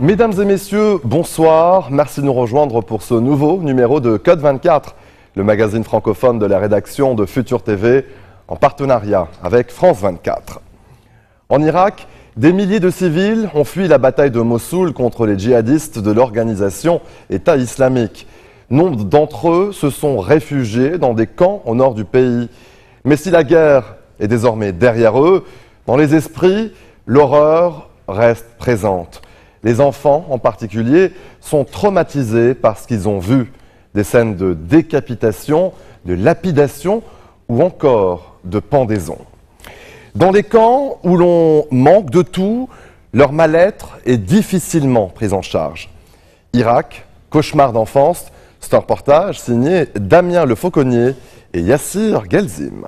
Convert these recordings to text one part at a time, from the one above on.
Mesdames et messieurs, bonsoir. Merci de nous rejoindre pour ce nouveau numéro de Code 24, le magazine francophone de la rédaction de Futur TV, en partenariat avec France 24. En Irak, des milliers de civils ont fui la bataille de Mossoul contre les djihadistes de l'organisation État islamique. Nombre d'entre eux se sont réfugiés dans des camps au nord du pays. Mais si la guerre est désormais derrière eux, dans les esprits, l'horreur reste présente. Les enfants, en particulier, sont traumatisés par ce qu'ils ont vu. Des scènes de décapitation, de lapidation ou encore de pendaison. Dans les camps où l'on manque de tout, leur mal-être est difficilement pris en charge. Irak, cauchemar d'enfance, c'est un reportage signé Damien Le Fauconnier et Yassir Gelzim.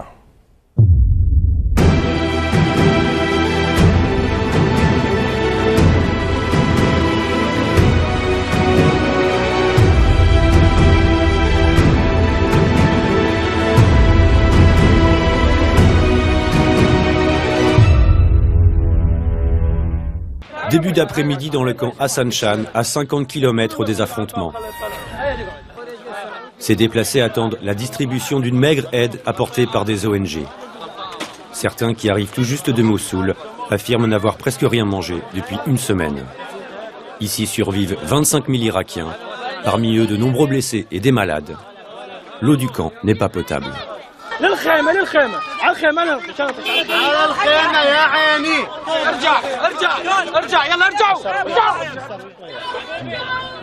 Début d'après-midi dans le camp Hassan Shan, à 50 km des affrontements. Ces déplacés attendent la distribution d'une maigre aide apportée par des ONG. Certains qui arrivent tout juste de Mossoul affirment n'avoir presque rien mangé depuis une semaine. Ici survivent 25 000 Irakiens, parmi eux de nombreux blessés et des malades. L'eau du camp n'est pas potable.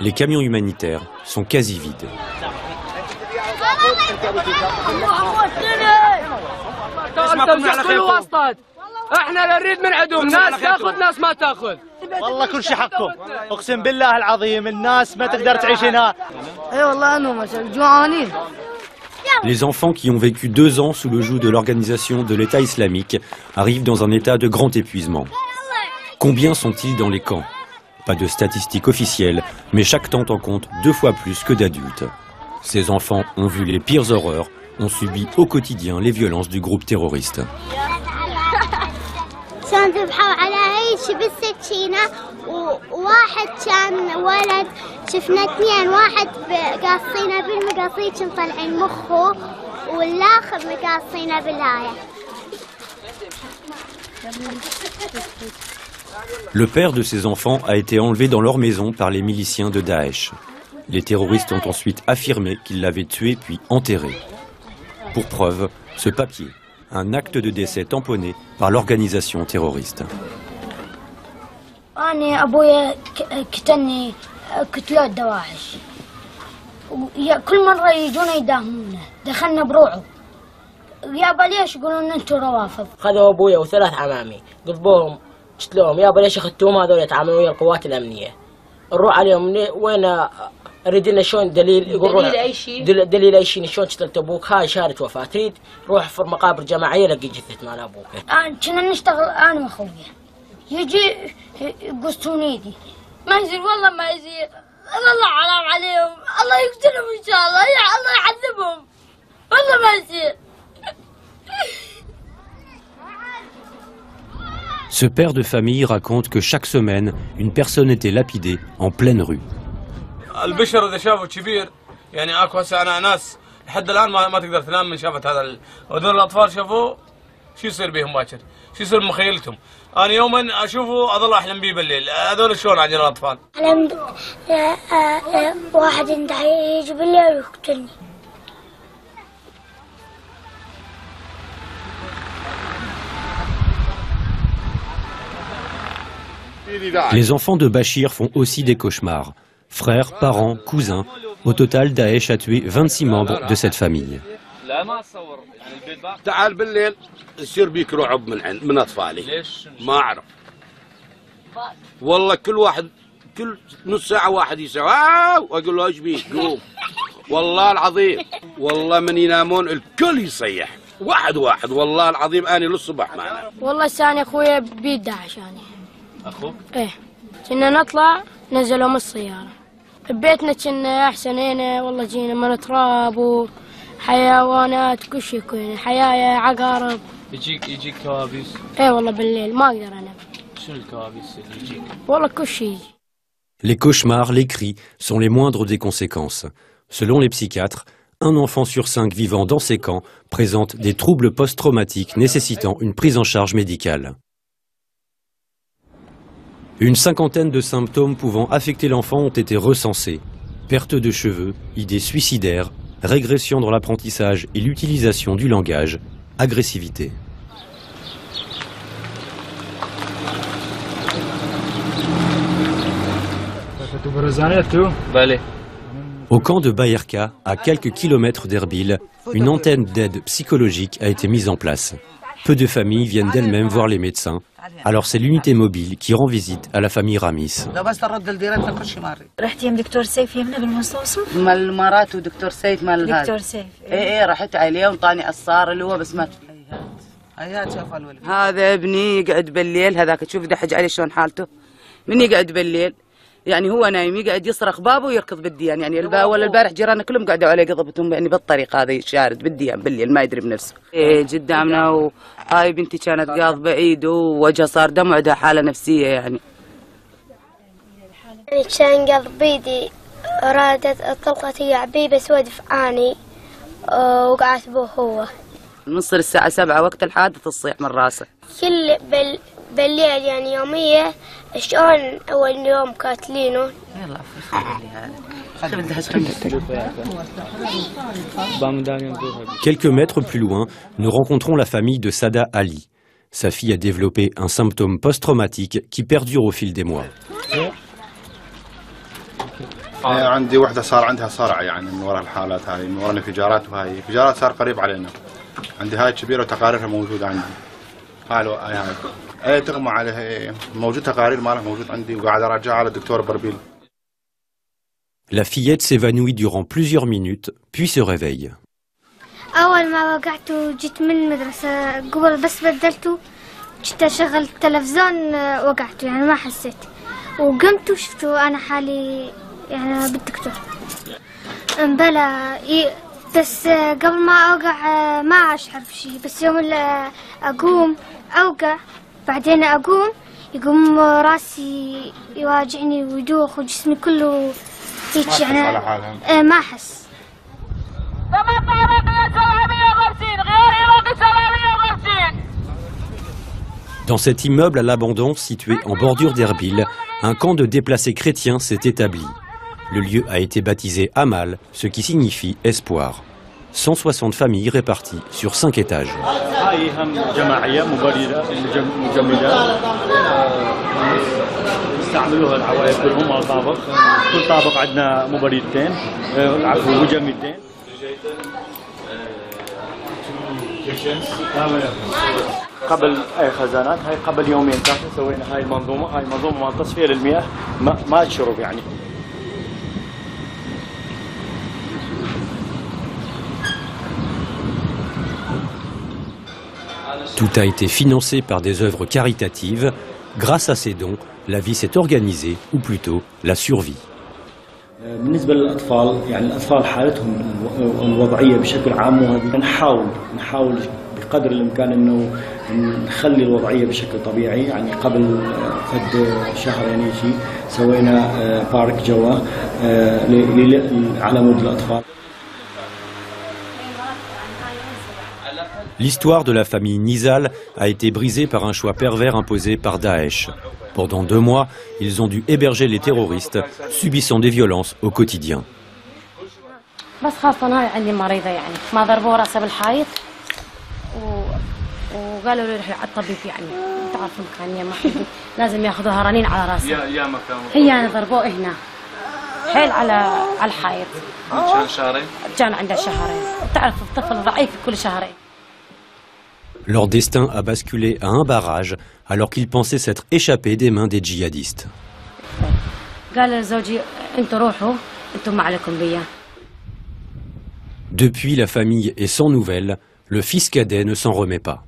Les camions humanitaires sont quasi vides. والله كل شيء حقكم اقسم بالله العظيم الناس ما تقدر تعيش هنا اي والله انهم جوعانين. Les enfants qui ont vécu 2 ans sous le joug de l'organisation de l'État islamique arrivent dans un état de grand épuisement. Combien sont-ils dans les camps? Pas de statistiques officielles, mais chaque tente en compte 2 fois plus que d'adultes. Ces enfants ont vu les pires horreurs, ont subi au quotidien les violences du groupe terroriste. وواحد كان ولد شفنا 2 واحد قاصينه بالمقاصيج مطلعين مخه والاخر مقاصينه بالهايه. Le père de ces enfants a été enlevé dans leur maison par les miliciens de Daesh. Les terroristes ont ensuite affirmé qu'ils l'avaient tué puis enterré. Pour preuve, ce papier, un acte de décès tamponné par l'organisation terroriste. أنا أبويا قتلني قتلوا الدواعش كل مرة يجون يداهمونه دخلنا بروعه يابا ليش يقولون أنتم روافض. خذوا أبويا و3 عمامي قضبوهم قتلوهم يابا ليش أخذتوهم هذول يتعاملون ويا القوات الأمنية نروح عليهم وين أريد لنا شلون دليل يقول دليل أي شيء دليل أي شيء شلون قتلت أبوك هاي شهادة وفاة تريد روح في مقابر جماعية لقي جثة مال أبوك. كنا نشتغل أنا وأخويا يجي يقصون ايدي ما يصير والله ما يصير الله حرام عليهم الله يقتلهم ان شاء الله الله يعذبهم والله ما يصير. Ce père de famille raconte que chaque semaine, une personne était lapidée en pleine rue. البشر اذا شافوا كبير يعني اكو هسه انا ناس لحد الان ما تقدر تنام من شافت هذا هذول الاطفال شافوه شو يصير بهم باكر شو يصير بمخيلتهم. أنا يوما أشوفه أظل أحلم بيه بالليل، هذول شلون عندنا الأطفال؟ حلمت واحد يجي بالليل ويقتلني. Les enfants de Bachir font aussi des cauchemars. Frères, parents, cousins, au total Daesh a tué 26 membres de cette famille. تعال بالليل يصير بيك رعب من اطفالي ليش؟ ما اعرف والله كل نص ساعه واحد يسوي واقول له ايش بيك قوم والله العظيم والله من ينامون الكل يصيح واحد والله العظيم اني للصبح معنا. والله الثاني اخويا بيد داعش انا. اخوك؟ ايه كنا نطلع نزلوا من السياره ببيتنا كنا احسن هنا والله جينا من تراب وحيوانات كل شيء كنا حياة عقارب. يجيك كوابيس؟ ايه والله بالليل ما اقدر انام. شنو الكوابيس اللي يجيك؟ والله كل شيء. Les cauchemars, les cris sont les moindres des conséquences. Selon les psychiatres, 1 enfant sur 5 vivant dans ces camps présente des troubles post-traumatiques nécessitant une prise en charge médicale. Une 50aine de symptômes pouvant affecter l'enfant ont été recensés. Perte de cheveux, idées suicidaires, régression dans l'apprentissage et l'utilisation du langage, agressivité. Au camp de Baerka, à quelques kilomètres d'Erbil, une antenne d'aide psychologique a été mise en place. Peu de familles viennent d'elles-mêmes voir les médecins. Alors c'est l'unité mobile qui rend visite à la famille Ramis. يعني هو نايم يقعد يصرخ بابه ويركض بالديان يعني البارح جيراننا كلهم قعدوا عليه قضبتهم يعني بالطريقه هذه الشارد بالديان بالليل ما يدري بنفسه قدامنا وهاي بنتي كانت قاضبه ايده ووجهها صار دم وعندها حاله نفسيه يعني كان قاضب بيدي رادت طلقت هي عبيبه سود فعاني وقعت به هو نصر الساعه 7 وقت الحادث تصيح من راسه كل بالليل يعني يومية شلون أول يوم قاتلينه. Quelques mètres plus loin, nous rencontrons la famille de Sada Ali. Sa fille a développé un symptôme post-traumatique qui perdure au fil des mois. عندي وحده صار عندها صرع يعني من وراء الحالات هذه من وراء الانفجارات وهاي انفجارات صار قريب علينا. عندي هاي كبيره وتقاريرها موجوده عندي. هاي تغمى عليها موجود تقارير مالها موجود عندي وقاعد اراجعها على الدكتور بربيل. La fillette s'évanouit durant plusieurs minutes, puis se réveille. أول ما وقعت وجيت من المدرسة قبل بس بدلته جيت أشغل التلفزيون وقعت يعني ما حسيت وقمت وشفته أنا حالي يعني بالدكتور. بلا بس قبل ما أوقع ما أشعر بشيء بس يوم اللي أقوم أوقع بعدين أقوم يقوم راسي يواجعني ويدوخ وجسمي كله هيك يعني ما أحس. Dans cet immeuble à l'abandon situé en bordure d'Erbil, un camp de déplacés chrétiens s'est établi. Le lieu a été baptisé Amal, ce qui signifie espoir. 160 familles réparties sur 5 étages. قبل اي خزانات هاي قبل يومين ثلاثه سوينا هاي المنظومه مال تصفيه للمياه ما تشرب يعني. Tout a été financé par des œuvres caritatives. Grâce à ces dons, la vie s'est organisée, ou plutôt la survie. بالنسبة للأطفال يعني الأطفال حالتهم الوضعية بشكل عام وهذه نحاول بقدر الإمكان إنه نخلي الوضعية بشكل طبيعي يعني قبل شهرين شيء سوينا بارك جوا على مود الأطفال. L'histoire de la famille Nizal a été brisée par un choix pervers imposé par Daesh. Pendant 2 mois, ils ont dû héberger les terroristes, subissant des violences au quotidien. بس خاصة هاي عندي مريضة يعني ما ضربوا راسها بالحائط وقالوا لي روحي على الطبيب يعني تعرف مكانية ما لازم ياخذوها رنين على راسها. يا مكان هي يعني ضربوه هنا حيل على الحائط. كان شهرين؟ كان عندها شهرين. تعرف الطفل ضعيف كل شهرين. Leur destin a basculé à un barrage alors qu'ils pensaient s'être échappés des mains des djihadistes. Depuis, la famille est sans nouvelles. Le fils cadet ne s'en remet pas.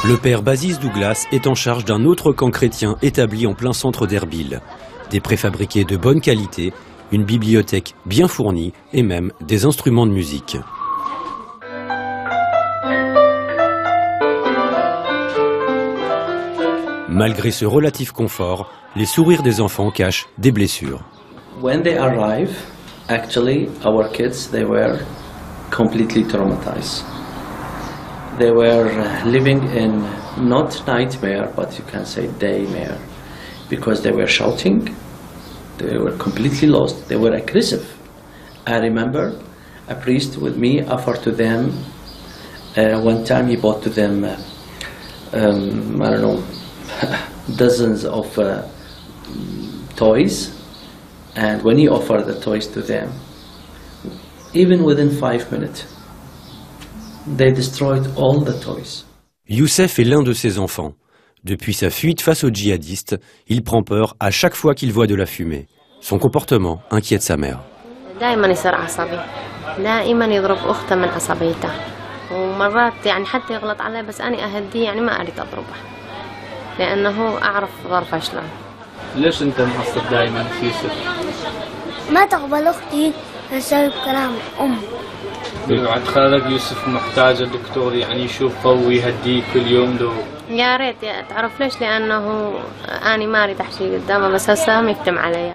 Le père Basis Douglas est en charge d'un autre camp chrétien établi en plein centre d'Erbil. Des préfabriqués de bonne qualité, une bibliothèque bien fournie et même des instruments de musique. Malgré ce relatif confort, les sourires des enfants cachent des blessures. When they arrive, actually our kids, they were completely traumatized. They were living in not nightmare, but you can say daymare, because they were shouting, they were completely lost, they were aggressive. I remember a priest with me offered to them, one time he bought to them, I don't know, dozens of toys, and when he offered the toys to them, even within 5 minutes, they destroyed all the toys. Youssef est l'un de ses enfants. Depuis sa fuite face aux djihadistes, il prend peur à chaque fois qu'il voit de la fumée. Son comportement inquiète sa mère. دائما يصير عصبي، دائما يضرب أخته من عصبيته، ومرات يعني حتى يغلط عليه بس أنا أهديه يعني ما أريد أضربه، لأنه أعرف ظرفه شلون. ليش أنت معصب دائما في يوسف؟ ما تقبل أختي تسوي كلام أم. بعد خالك يوسف محتاج الدكتور يعني يشوفه ويهديه كل يوم دو. يا ريت تعرف ليش؟ لأنه أنا ما أريد أحكي قدامه بس هسه يكتم علي.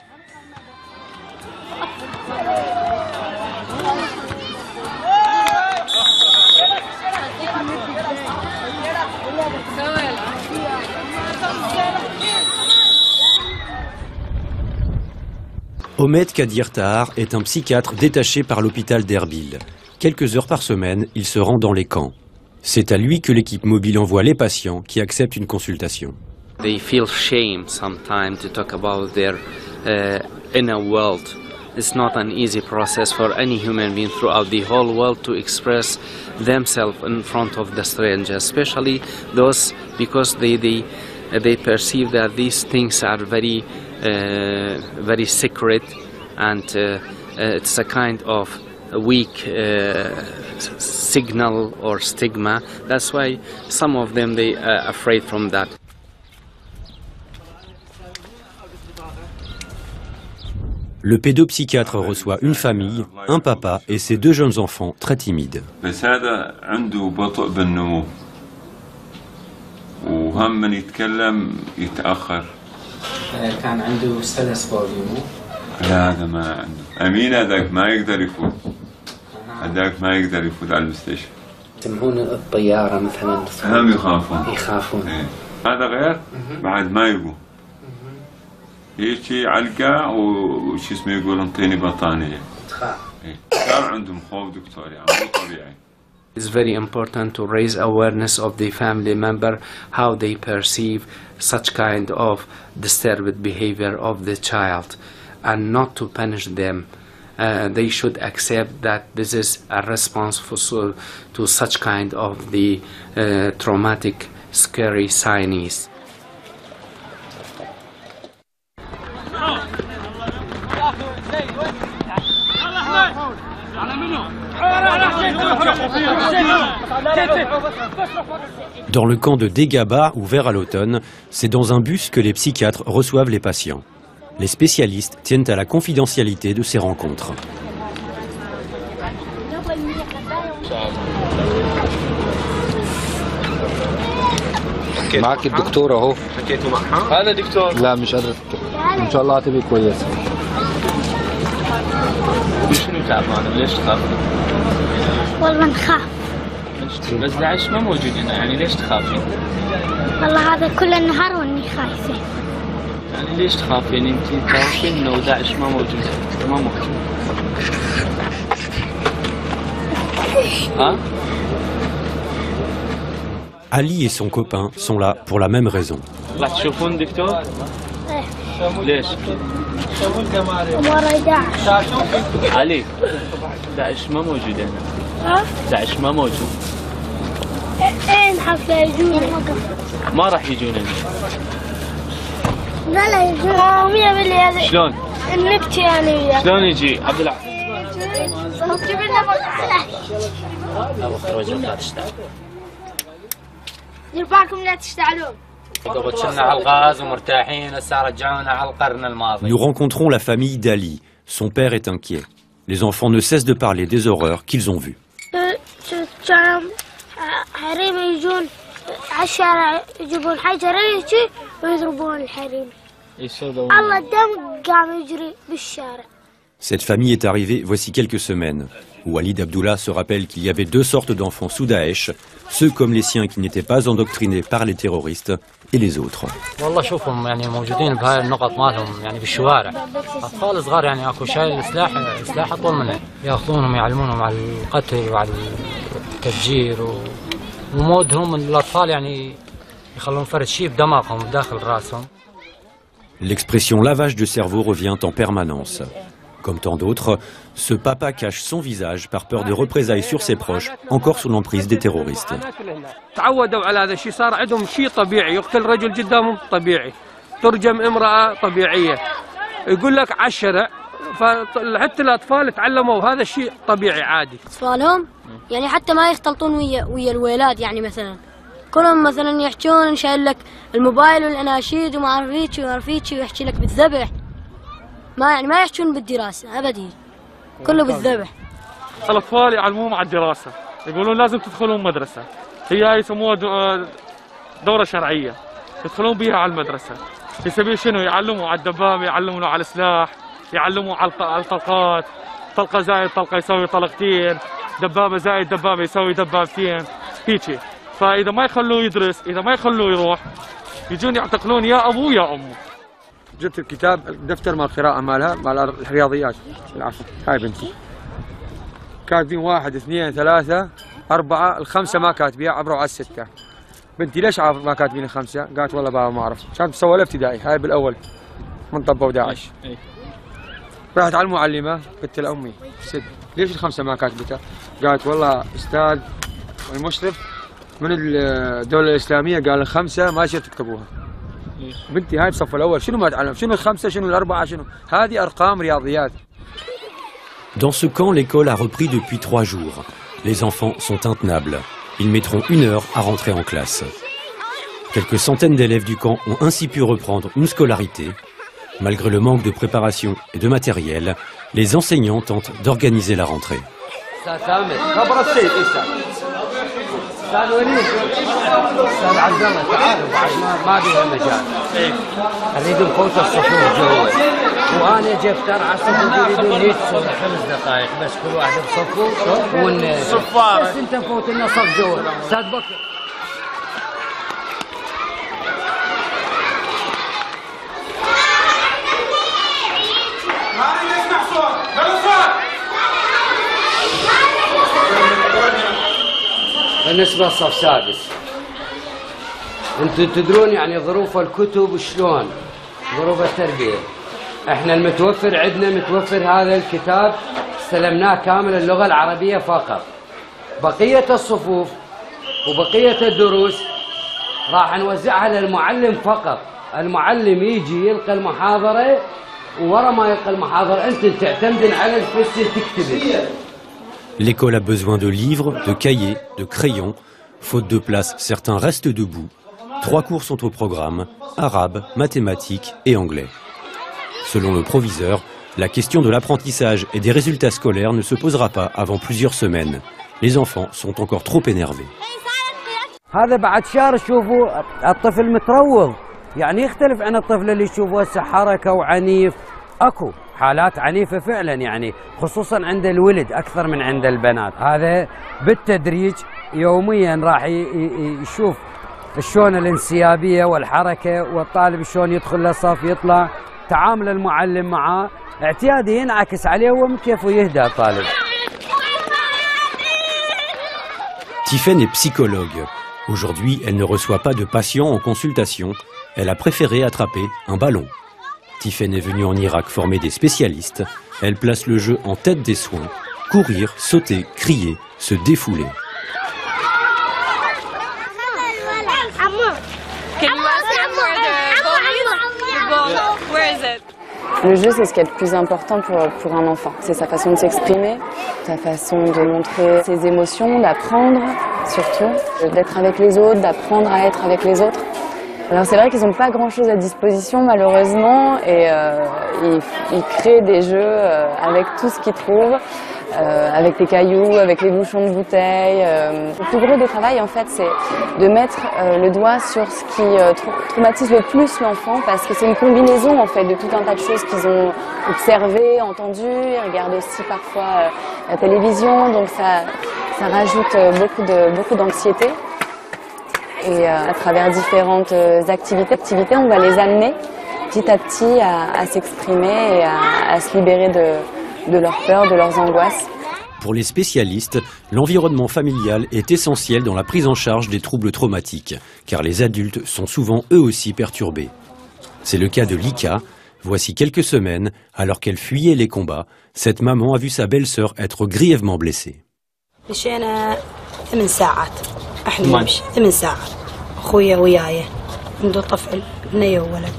Ahmed Kadir Tahar est un psychiatre détaché par l'hôpital d'Erbil. Quelques heures par semaine, il se rend dans les camps. C'est à lui que l'équipe mobile envoie les patients qui acceptent une consultation. They feel shame sometimes to talk about their inner world. It's not an easy process for any human being throughout the whole world to express themselves in front of the stranger, especially those because they perceive that these things are very secret, and it's a kind of a weak signal or stigma. That's why some of them they are afraid from that. Le pédopsychiatre reçoit une famille, un papa et ses 2 jeunes enfants très timides. كان عنده سلس بوليمو. لا هذا ما عنده. أمين هذاك ما يقدر يفوت. هذاك ما يقدر يفوت على المستشفى. يسمون الطيارة مثلا. هم يخافون. يخافون. إيه. هذا غير بعد ما يقوم. يجي علقة وش اسمه يقول انطيني بطانية. تخاف. إيه. كان عندهم خوف دكتور يعني مو طبيعي. It's very important to raise awareness of the family member, how they perceive such kind of disturbed behavior of the child, and not to punish them. They should accept that this is a response to such kind of the traumatic, scary signs. Dans le camp de Degaba, ouvert à l'automne, c'est dans un bus que les psychiatres reçoivent les patients. Les spécialistes tiennent à la confidentialité de ces rencontres. معك الدكتور اهو. حكيتوا معها؟ هذا دكتور. لا مش قادر. ان شاء الله هتبقى كويسه. شنو تعبانه؟ ليش تخاف؟ والله نخاف. بس داعش ما موجود هنا، يعني ليش تخافين؟ والله هذا كل النهار واني خايفه. يعني ليش تخافين؟ انت تعرفين انه داعش ما موجود، ما موجود. ها؟ Ali et son copain sont là pour la même raison. راح تشوفون دكتور؟ ليش؟ وراي داعش. علي داعش ما موجود هنا. داعش ما موجود. اين حفله يجون؟ ما راح يجون هنا. لا يجون 100%. شلون؟ النكتة يعني. شلون يجي عبد العزيز؟ جيب لنا وقت وجهك لا تشتغل. دير بالكم لا تشتعلون. Nous rencontrons la famille d'Ali. Son père est inquiet. Les enfants ne cessent de parler des horreurs qu'ils ont vues. Cette famille est arrivée voici quelques semaines. Walid Abdullah se rappelle qu'il y avait deux sortes d'enfants sous Daesh, ceux comme les siens qui n'étaient pas endoctrinés par les terroristes et les autres. والله شوفهم يعني موجودين بهاي النقط مالهم يعني بالشوارع اطفال صغار يعني اكو شايل سلاح اطول منه ياخذونهم يعلمونهم على القتل وعلى التفجير ومودهم الاطفال يعني يخلون فرد شيء بدماغهم داخل راسهم. L'expression lavage de cerveau revient en permanence. Comme tant d'autres, ce papa cache son visage par peur de représailles sur ses proches, encore sous l'emprise des terroristes. تعودوا على هذا الشيء صار عندهم شيء طبيعي يقتل رجل قدامهم طبيعي ترجم امرأة طبيعية يقول لك على الشارع فحتى الأطفال تعلموا هذا الشيء طبيعي عادي. أطفالهم يعني حتى ما يختلطون ويا الولاد يعني مثلا كلهم مثلا يحجون شايل لك الموبايل والأناشيد وما عرفيتش ويحكي لك بالذبح ما يحجون بالدراسة أبدي كله بالذبح. الأطفال يعلموهم على الدراسة يقولون لازم تدخلون مدرسة هي يسموها دورة شرعية يدخلون بها على المدرسة يسوي شنو يعلموا على الدبابة يعلموا على السلاح يعلموا على الطلقات طلقة زائد طلقة يسوي طلقتين دبابة زائد دبابة يسوي دبابتين هيجي فإذا ما يخلوه يدرس إذا ما يخلوه يروح يجون يعتقلون يا أبوه يا أمه. جبت الكتاب الدفتر مال القراءة مالها مال الرياضيات العفو هاي بنتي كاتبين 1 2 3 4 الخمسة ما كاتبيها عبروا على 6 بنتي ليش ما كاتبين 5 قالت والله بابا ما أعرف كانت تسوى ابتدائي هاي بالأول من طبوا داعش راحت على المعلمة قلت لها أمي ليش ال5 ما كاتبتها قالت والله أستاذ المشرف من الدولة الإسلامية قال ال5 ما يصير تكتبوها. بنتي هاي بالصف الأول شنو ما تعلم شنو ال5 شنو ال4 شنو هذه أرقام رياضيات. Dans ce camp, l'école a repris depuis 3 jours. Les enfants sont intenables. Ils mettront 1 heure à rentrer en classe. Quelques centaines d'élèves du camp ont ainsi pu reprendre une scolarité. Malgré le manque de préparation et de matériel, les enseignants tentent d'organiser la rentrée. استاذ عبد الله تعالوا بعد ما بيها مجال اريد نفوت الصفوف جوا وانا جبت على الصفوف يريدون هيك 5 دقائق بس كل واحد بصفه صفاره بس انت نفوت لنا صف جوا استاذ بكر. ما نسمع صوت بالنسبة للصف سادس انتم تدرون يعني ظروف الكتب شلون ظروف التربية احنا المتوفر عندنا متوفر هذا الكتاب استلمناه كامل اللغة العربية فقط بقية الصفوف وبقية الدروس راح نوزعها للمعلم فقط المعلم يجي يلقى المحاضرة وورا ما يلقى المحاضرة انت تعتمدن على الفصل تكتبه. L'école a besoin de livres, de cahiers, de crayons. Faute de place, certains restent debout. 3 cours sont au programme, arabe, mathématiques et anglais. Selon le proviseur, la question de l'apprentissage et des résultats scolaires ne se posera pas avant plusieurs semaines. Les enfants sont encore trop énervés. هذا بعد شهر شوفوا الطفل متروض يعني يختلف عن الطفل اللي يشوفه هسه حركة وعنيف اكو حالات عنيفة فعلا يعني خصوصا عند الولد أكثر من عند البنات. هذا بالتدريج يوميا راح يشوف شلون الانسيابية والحركة والطالب شلون يدخل للصف يطلع تعامل المعلم معاه اعتيادي ينعكس عليه ومن كيف يهدى الطالب. Tiffaine est psychologue. Aujourd'hui, elle ne reçoit pas de patients en consultation. Elle a préféré attraper un ballon. Tiffaine est venue en Irak former des spécialistes. Elle place le jeu en tête des soins. Courir, sauter, crier, se défouler. Le jeu, c'est ce qui est le plus important pour un enfant. C'est sa façon de s'exprimer, sa façon de montrer ses émotions, d'apprendre. surtout, d'être avec les autres, d'apprendre à être avec les autres. Alors c'est vrai qu'ils n'ont pas grand-chose à disposition malheureusement et ils créent des jeux avec tout ce qu'ils trouvent, avec les cailloux, avec les bouchons de bouteilles. Le plus gros de travail en fait c'est de mettre le doigt sur ce qui traumatise le plus l'enfant parce que c'est une combinaison en fait de tout un tas de choses qu'ils ont observées, entendues, ils regardent aussi parfois la télévision donc ça rajoute beaucoup d'anxiété. Et à travers différentes activités, on va les amener petit à petit à s'exprimer et à se libérer de leurs peurs, de leurs angoisses. Pour les spécialistes, l'environnement familial est essentiel dans la prise en charge des troubles traumatiques, car les adultes sont souvent eux aussi perturbés. C'est le cas de Lika. Voici quelques semaines, alors qu'elle fuyait les combats, cette maman a vu sa belle-sœur être grièvement blessée. احنا نمشي 8 ساعات اخويا وياي عنده طفل بنيه وولد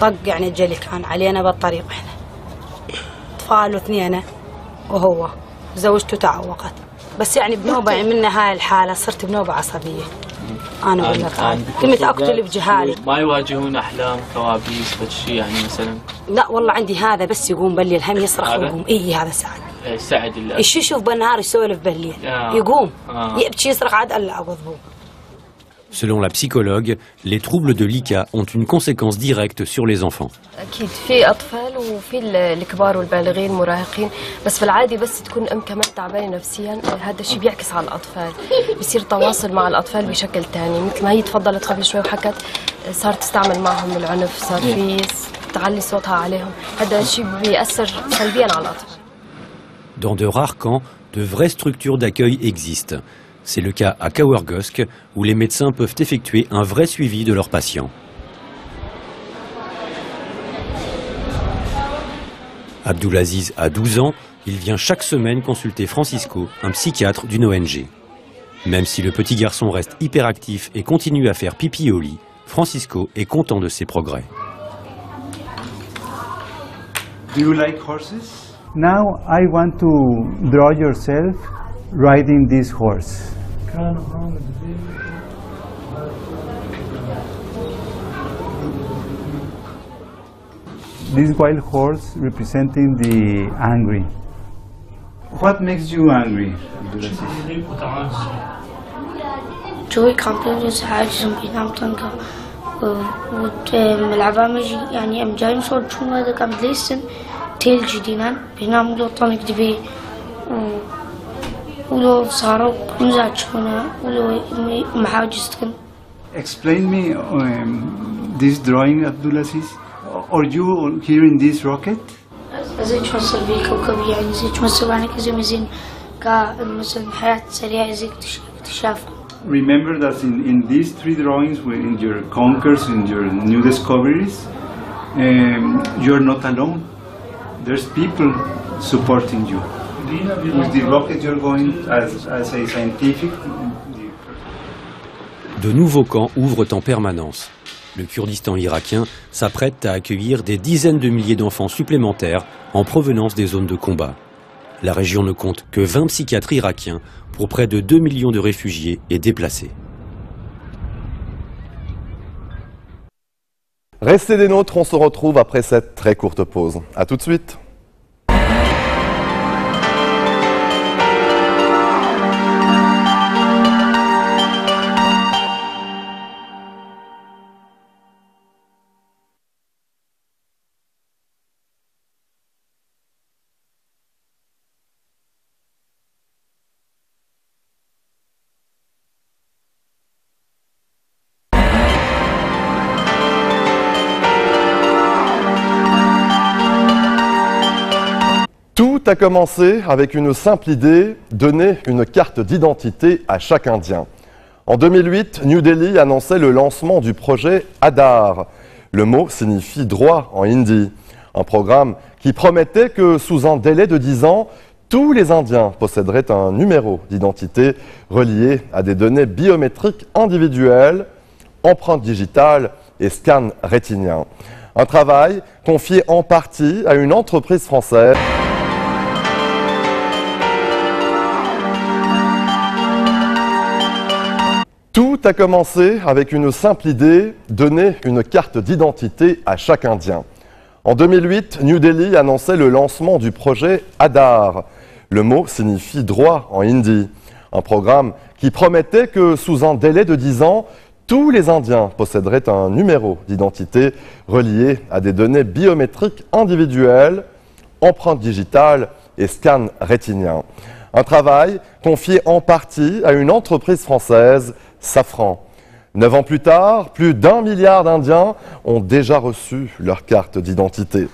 طق يعني الجلي كان علينا بالطريق احنا اطفال واثنين وهو زوجته تعوقت بس يعني بنوبه من هاي الحاله صرت بنوبه عصبيه انا اقول لك كنت اقتل بجهالي ما يواجهون احلام كوابيس فشي يعني مثلا لا والله عندي هذا بس يقوم بالليل هم يصرخ ويقوم هذا سعد سعد الله يشوف بالنهار يسولف بالليل يقوم يبكي يصرخ عاد الا اقضبه. Selon la psychologue, les troubles de Lika ont une conséquence directe sur les enfants. أكيد في أطفال وفي الكبار والبالغين المراهقين بس في العادي بس تكون الأم كمان تعبانة نفسيا هذا الشيء بيعكس على الأطفال بيصير تواصل مع الأطفال بشكل ثاني مثل ما هي تفضلت قبل شوي وحكت صارت تستعمل معهم العنف صار في تعلي صوتها عليهم هذا الشيء بيأثر سلبيا على الأطفال. Dans de rares camps, de vraies structures d'accueil existent. C'est le cas à Kawergosk, où les médecins peuvent effectuer un vrai suivi de leurs patients. Abdulaziz a 12 ans, il vient chaque semaine consulter Francisco, un psychiatre d'une ONG. Même si le petit garçon reste hyperactif et continue à faire pipi au lit, Francisco est content de ses progrès. Do you like horses? Now I want to draw yourself riding this horse. This wild horse representing the angry. What makes you angry? جوي كان بيجلس حاجز بينام طنقة وملعبها مجي يعني أم جاي مصور شو هذا كان بليسن تيل جدينا بينام دو طنق دبي ولو صاروا مزاج هنا ولو محاجز تكن. Explain me this drawing, Abdulaziz. Are you here in this rocket? زي تمثل في كوكب يعني زي تمثل عنك زي مزين كمثل حياة سريعة زي اكتشاف. Remember that in these three drawings, in your conquers, in your new discoveries, you're not alone. There's people supporting you. With the rocket you're going as a scientific. De nouveaux camps ouvrent en permanence. Le Kurdistan irakien s'apprête à accueillir des dizaines de milliers d'enfants supplémentaires en provenance des zones de combat. La région ne compte que 20 psychiatres irakiens pour près de 2 millions de réfugiés et déplacés. Restez des nôtres, on se retrouve après cette très courte pause. A tout de suite. Tout a commencé avec une simple idée, donner une carte d'identité à chaque Indien. En 2008, New Delhi annonçait le lancement du projet Aadhaar. Le mot signifie droit en hindi. Un programme qui promettait que sous un délai de 10 ans, tous les Indiens posséderaient un numéro d'identité relié à des données biométriques individuelles, empreintes digitales et scans rétiniens. Un travail confié en partie à une entreprise française. Tout a commencé avec une simple idée, donner une carte d'identité à chaque Indien. En 2008, New Delhi annonçait le lancement du projet Aadhaar. Le mot signifie droit en hindi. Un programme qui promettait que sous un délai de 10 ans, tous les Indiens posséderaient un numéro d'identité relié à des données biométriques individuelles, empreintes digitales et scans rétiniens. Un travail confié en partie à une entreprise française, Safran. 9 ans plus tard, plus d'1 milliard d'Indiens ont déjà reçu leur carte d'identité.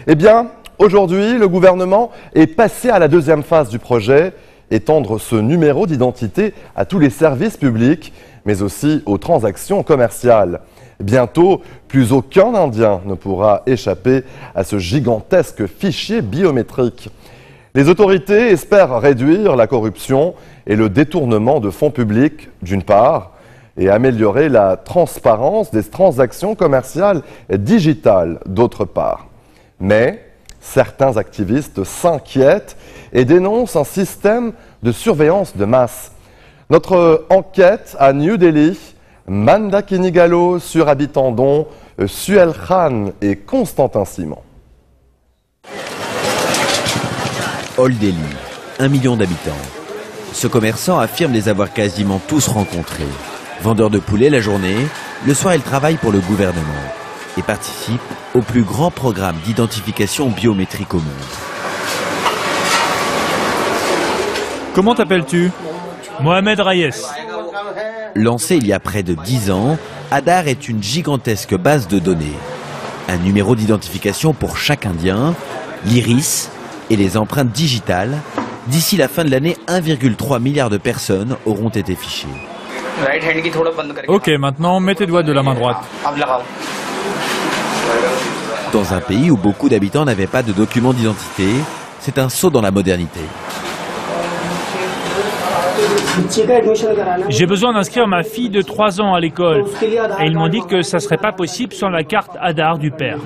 Eh bien, aujourd'hui, le gouvernement est passé à la deuxième phase du projet, étendre ce numéro d'identité à tous les services publics, mais aussi aux transactions commerciales. Bientôt, plus aucun Indien ne pourra échapper à ce gigantesque fichier biométrique. Les autorités espèrent réduire la corruption et le détournement de fonds publics, d'une part, et améliorer la transparence des transactions commerciales digitales, d'autre part. Mais certains activistes s'inquiètent et dénoncent un système de surveillance de masse. Notre enquête à New Delhi, Mandakini Gallo, Surabhi Tandon, Suel Khan et Constantin Simon. Old Delhi, 1 million d'habitants. Ce commerçant affirme les avoir quasiment tous rencontrés. Vendeur de poulet la journée, le soir il travaille pour le gouvernement et participe au plus grand programme d'identification biométrique au monde. Comment t'appelles-tu? Mohamed Rayes. Lancé il y a près de 10 ans, Aadhaar est une gigantesque base de données. Un numéro d'identification pour chaque Indien, l'iris et les empreintes digitales. D'ici la fin de l'année, 1,3 milliard de personnes auront été fichées. Ok, maintenant mets tes doigts de la main droite. Dans un pays où beaucoup d'habitants n'avaient pas de document d'identité, c'est un saut dans la modernité. J'ai besoin d'inscrire ma fille de 3 ans à l'école. Et ils m'ont dit que ça serait pas possible sans la carte Aadhaar du père.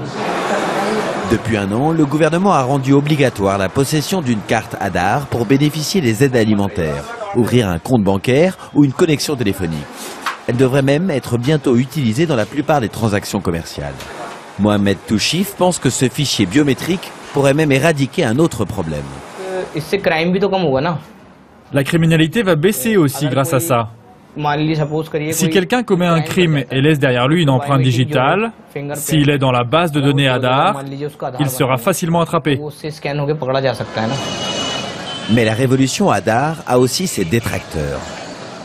Depuis 1 an, le gouvernement a rendu obligatoire la possession d'une carte Aadhaar pour bénéficier des aides alimentaires, ouvrir un compte bancaire ou une connexion téléphonique. Elle devrait même être bientôt utilisée dans la plupart des transactions commerciales. Mohamed Touchif pense que ce fichier biométrique pourrait même éradiquer un autre problème. La criminalité va baisser aussi grâce à ça. Si quelqu'un commet un crime et laisse derrière lui une empreinte digitale, s'il est dans la base de données Aadhaar, il sera facilement attrapé. Mais la révolution Aadhaar a aussi ses détracteurs.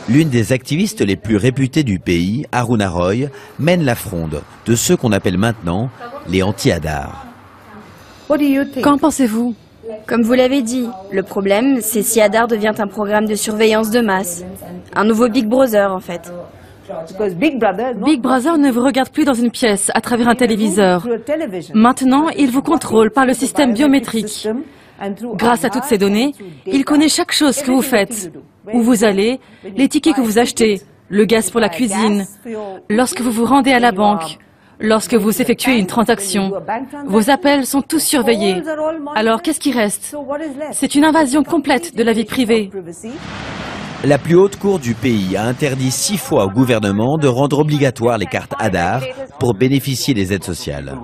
L'une des activistes les plus réputées du pays, Aruna Roy, mène la fronde de ceux qu'on appelle maintenant les anti-Aadhaar. Qu'en pensez-vous? Comme vous l'avez dit, le problème, c'est si Aadhaar devient un programme de surveillance de masse. Un nouveau Big Brother, en fait. Big Brother ne vous regarde plus dans une pièce à travers un téléviseur. Maintenant, il vous contrôle par le système biométrique. Grâce à toutes ces données, il connaît chaque chose que vous faites, où vous allez, les tickets que vous achetez, le gaz pour la cuisine, lorsque vous vous rendez à la banque, lorsque vous effectuez une transaction. Vos appels sont tous surveillés. Alors, qu'est-ce qui reste? C'est une invasion complète de la vie privée. La plus haute cour du pays a interdit 6 fois au gouvernement de rendre obligatoire les cartes Aadhaar pour bénéficier des aides sociales.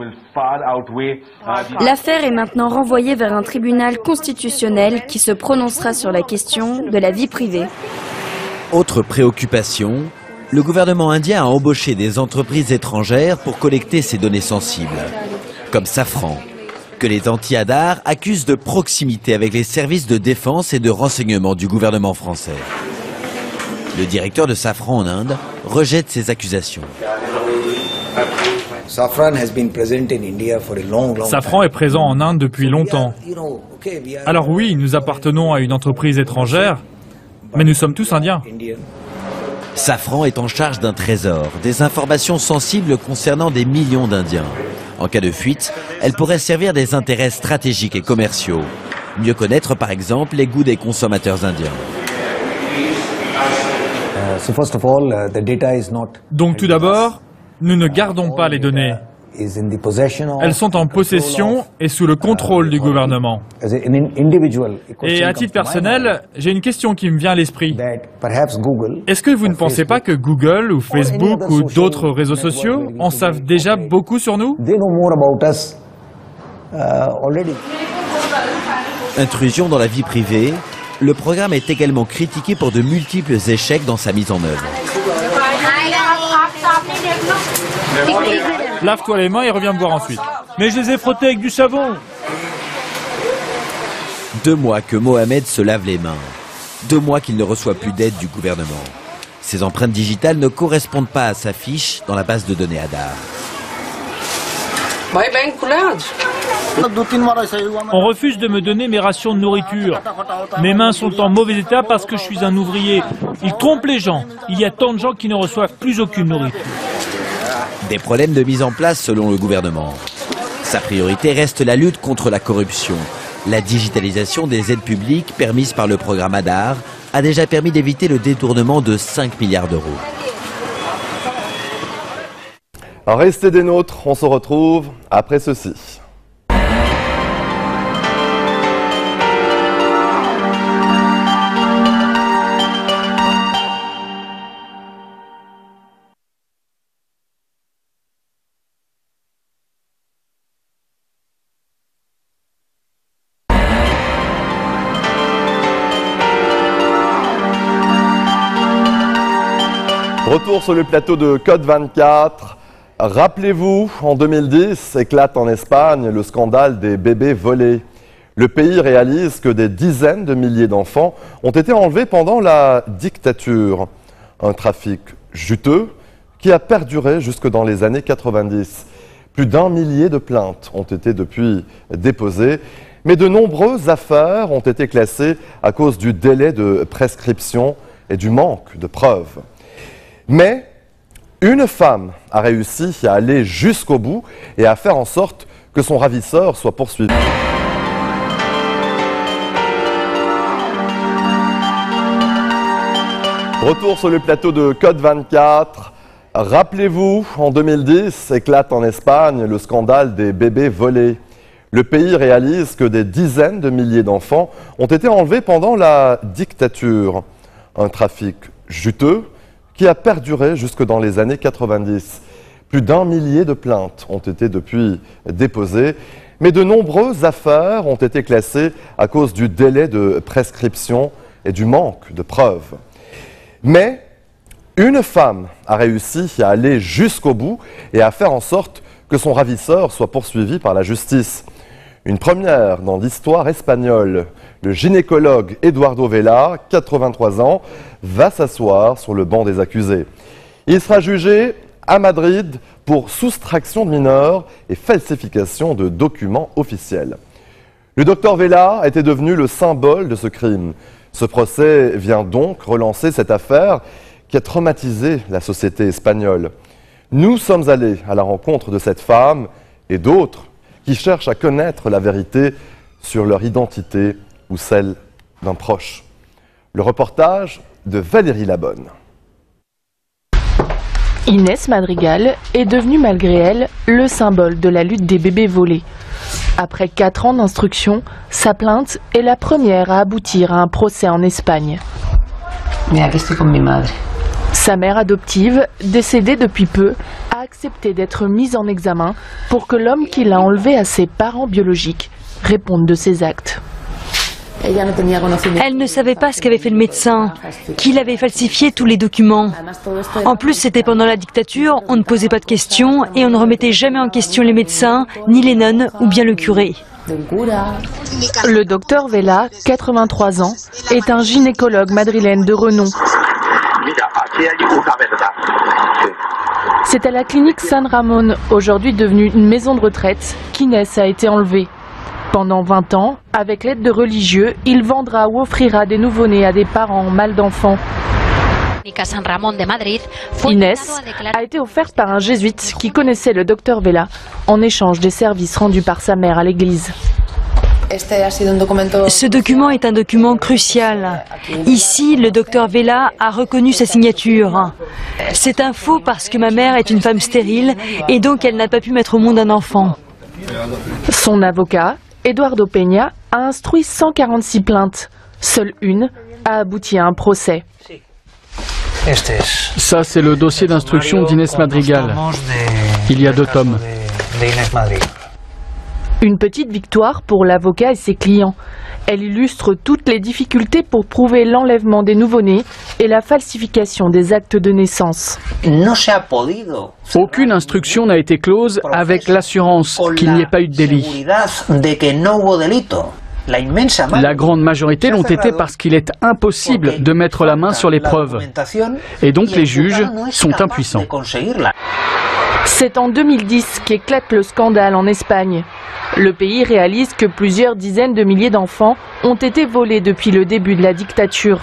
L'affaire est maintenant renvoyée vers un tribunal constitutionnel qui se prononcera sur la question de la vie privée. Autre préoccupation, le gouvernement indien a embauché des entreprises étrangères pour collecter ces données sensibles, comme Safran, que les anti-Aadhaar accusent de proximité avec les services de défense et de renseignement du gouvernement français. Le directeur de Safran en Inde rejette ces accusations. Safran est présent en Inde depuis longtemps. Alors oui, nous appartenons à une entreprise étrangère, mais nous sommes tous indiens. Safran est en charge d'un trésor, des informations sensibles concernant des millions d'Indiens. En cas de fuite, elle pourrait servir des intérêts stratégiques et commerciaux. Mieux connaître par exemple les goûts des consommateurs indiens. Donc tout d'abord, nous ne gardons pas les données. Elles sont en possession et sous le contrôle du gouvernement. Et à titre personnel, j'ai une question qui me vient à l'esprit. Est-ce que vous ne pensez pas que Google ou Facebook ou d'autres réseaux sociaux en savent déjà beaucoup sur nous? Intrusion dans la vie privée, le programme est également critiqué pour de multiples échecs dans sa mise en œuvre. Lave-toi les mains et reviens me voir ensuite. Mais je les ai frottés avec du savon. 2 mois que Mohamed se lave les mains. 2 mois qu'il ne reçoit plus d'aide du gouvernement. Ses empreintes digitales ne correspondent pas à sa fiche dans la base de données Hadar. On refuse de me donner mes rations de nourriture. Mes mains sont en mauvais état parce que je suis un ouvrier. Ils trompent les gens. Il y a tant de gens qui ne reçoivent plus aucune nourriture. Des problèmes de mise en place selon le gouvernement. Sa priorité reste la lutte contre la corruption. La digitalisation des aides publiques permises par le programme Hadar a déjà permis d'éviter le détournement de 5 milliards d'euros. Restez des nôtres, on se retrouve après ceci. Retour sur le plateau de Code 24. Rappelez-vous, en 2010, éclate en Espagne le scandale des bébés volés. Le pays réalise que des dizaines de milliers d'enfants ont été enlevés pendant la dictature. Un trafic juteux qui a perduré jusque dans les années 90. Plus d'1 millier de plaintes ont été depuis déposées, mais de nombreuses affaires ont été classées à cause du délai de prescription et du manque de preuves. Mais une femme a réussi à aller jusqu'au bout et à faire en sorte que son ravisseur soit poursuivi. Retour sur le plateau de Code 24. Rappelez-vous, en 2010, éclate en Espagne le scandale des bébés volés. Le pays réalise que des dizaines de milliers d'enfants ont été enlevés pendant la dictature. Un trafic juteux qui a perduré jusque dans les années 90. Plus d'1 millier de plaintes ont été depuis déposées, mais de nombreuses affaires ont été classées à cause du délai de prescription et du manque de preuves. Mais une femme a réussi à aller jusqu'au bout et à faire en sorte que son ravisseur soit poursuivi par la justice. Une première dans l'histoire espagnole. Le gynécologue Eduardo Vela, 83 ans, va s'asseoir sur le banc des accusés. Il sera jugé à Madrid pour soustraction de mineurs et falsification de documents officiels. Le docteur Vela était devenu le symbole de ce crime. Ce procès vient donc relancer cette affaire qui a traumatisé la société espagnole. Nous sommes allés à la rencontre de cette femme et d'autres qui cherchent à connaître la vérité sur leur identité ou celle d'un proche. Le reportage de Valérie Labonne. Inès Madrigal est devenue malgré elle le symbole de la lutte des bébés volés. Après 4 ans d'instruction, sa plainte est la première à aboutir à un procès en Espagne. Sa mère adoptive, décédée depuis peu, a accepté d'être mise en examen pour que l'homme qui l'a enlevée à ses parents biologiques réponde de ses actes. Elle ne savait pas ce qu'avait fait le médecin, qu'il avait falsifié tous les documents. En plus, c'était pendant la dictature, on ne posait pas de questions et on ne remettait jamais en question les médecins, ni les nonnes ou bien le curé. Le docteur Vela, 83 ans, est un gynécologue madrilène de renom. C'est à la clinique San Ramón, aujourd'hui devenue une maison de retraite, qu'Inès a été enlevée. Pendant 20 ans, avec l'aide de religieux, il vendra ou offrira des nouveau-nés à des parents mal d'enfants. Inès a été offerte par un jésuite qui connaissait le docteur Vela en échange des services rendus par sa mère à l'église. Ce document est un document crucial. Ici, le docteur Vela a reconnu sa signature. C'est un faux parce que ma mère est une femme stérile et donc elle n'a pas pu mettre au monde un enfant. Son avocat, Eduardo Peña, a instruit 146 plaintes. Seule une a abouti à un procès. Ça, c'est le dossier d'instruction d'Inès Madrigal. Il y a 2 tomes. Une petite victoire pour l'avocat et ses clients. Elle illustre toutes les difficultés pour prouver l'enlèvement des nouveau-nés et la falsification des actes de naissance. Aucune instruction n'a été close avec l'assurance qu'il n'y ait pas eu de délit. La grande majorité l'ont été parce qu'il est impossible de mettre la main sur les preuves. Et donc les juges sont impuissants. C'est en 2010 qu'éclate le scandale en Espagne. Le pays réalise que plusieurs dizaines de milliers d'enfants ont été volés depuis le début de la dictature.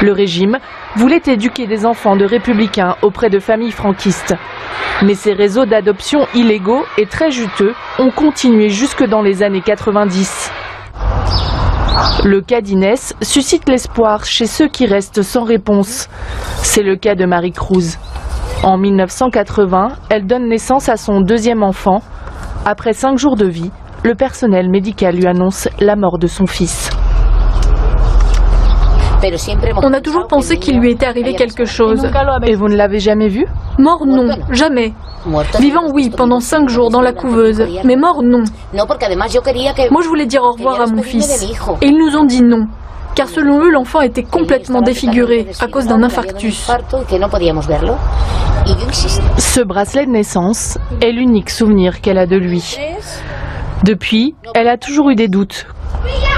Le régime voulait éduquer des enfants de républicains auprès de familles franquistes. Mais ces réseaux d'adoption illégaux et très juteux ont continué jusque dans les années 90. Le cas d'Inès suscite l'espoir chez ceux qui restent sans réponse. C'est le cas de Marie Cruz. En 1980, elle donne naissance à son 2e enfant. Après 5 jours de vie, le personnel médical lui annonce la mort de son fils. On a toujours pensé qu'il lui était arrivé quelque chose. Et vous ne l'avez jamais vu? Mort, non, jamais. Vivant, oui, pendant 5 jours dans la couveuse. Mais mort, non. Moi, je voulais dire au revoir à mon fils. Et ils nous ont dit non. Car selon eux, l'enfant était complètement défiguré à cause d'un infarctus. Ce bracelet de naissance est l'unique souvenir qu'elle a de lui. Depuis, elle a toujours eu des doutes.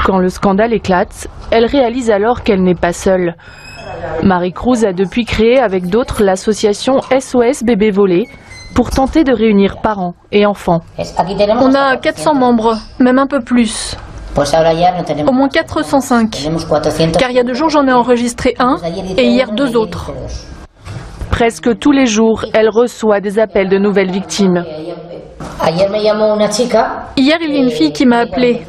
Quand le scandale éclate, elle réalise alors qu'elle n'est pas seule. Marie Cruz a depuis créé avec d'autres l'association SOS Bébé Volé pour tenter de réunir parents et enfants. On a 400 membres, même un peu plus. Au moins 405. Car il y a 2 jours, j'en ai enregistré un et hier 2 autres. Presque tous les jours, elle reçoit des appels de nouvelles victimes. Hier, il y a une fille qui m'a appelée.